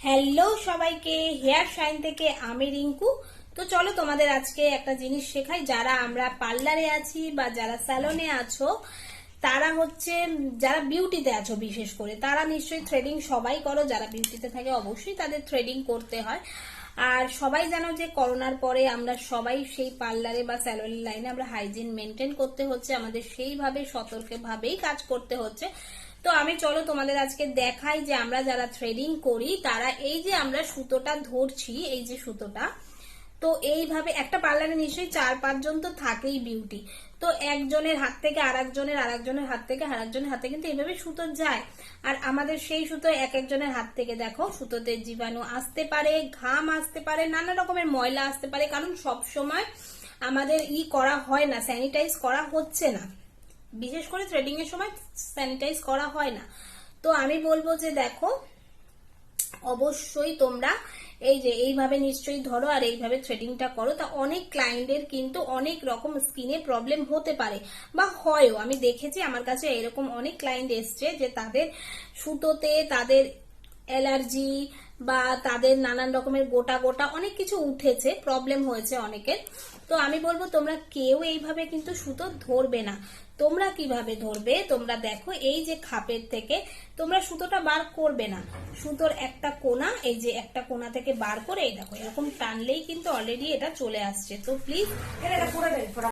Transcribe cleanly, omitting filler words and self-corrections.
Hello সবাইকে, hair shine থেকে আমি রিঙ্কু। তো চলো তোমাদের আজকে একটা জিনিস শেখাই। যারা আমরা পার্লারে আছি বা যারা স্যালনে আছো, তারা হচ্ছে যারা বিউটিতে আছো বিশেষ করে, তারা নিশ্চয়ই থ্রেডিং সবাই করো। যারা বিউটিতে থাকে অবশ্যই তাদের থ্রেডিং করতে হয়। আর সবাই জানো যে করোনার পরে আমরা সবাই সেই পার্লারে বা স্যালনের লাইনে আমরা হাইজিন মেনটেন করতে হচ্ছে, আমাদের সেইভাবে সতর্কভাবেই কাজ করতে হচ্ছে। তো আমি চলো তোমাদের আজকে দেখাই যে আমরা যারা থ্রেডিং করি তারা এই যে আমরা সুতোটা ধরছি, এই যে সুতোটা, তো এইভাবে একটা পার্লারে নিশ্চয়ই 4-5 জন তো থাকেই বিউটি। তো একজনের হাত থেকে আরেকজনের হাত থেকে আরেকজনের হাতে কিন্তু এইভাবে সুতো যায়। আর আমাদের সেই সুতো এক একজনের হাত থেকে দেখো সুতোতে জীবাণু আসতে পারে, ঘাম আসতে পারে, নানা রকমের ময়লা আসতে পারে, কারণ সব সময় আমাদের করা হয় না, স্যানিটাইজ করা হচ্ছে না। বিশেষ করে থ্রেডিং এর সময় স্যানিটাইজ করা হয় না। তো আমি বলবো যে দেখো, অবশ্যই তোমরা এই যে এইভাবে নিশ্চয়ই ধরো আর এইভাবে থ্রেডিংটা করো। তা অনেক ক্লায়েন্টের কিন্তু অনেক রকম স্কিনে প্রবলেম হতে পারে বা হয়ও, আমি দেখেছি আমার কাছে এরকম অনেক ক্লায়েন্ট এসছে যে তাদের সুতোতে তাদের অ্যালার্জি বা তাদের নানান রকমের গোটা গোটা অনেক কিছু উঠেছে, প্রবলেম হয়েছে অনেকের। তো আমি বলবো তোমরা কেউ এইভাবে কিন্তু সুতো ধরবে না। তোমরা কিভাবে ধরবে, তোমরা দেখো এই যে খাপের থেকে তোমরা সুতোটা বার করবে না, সুতোর একটা কোনা, এই যে একটা কোনা থেকে বার করে এই দেখো এরকম টানলেই কিন্তু অলরেডি এটা চলে আসছে। তো প্লিজ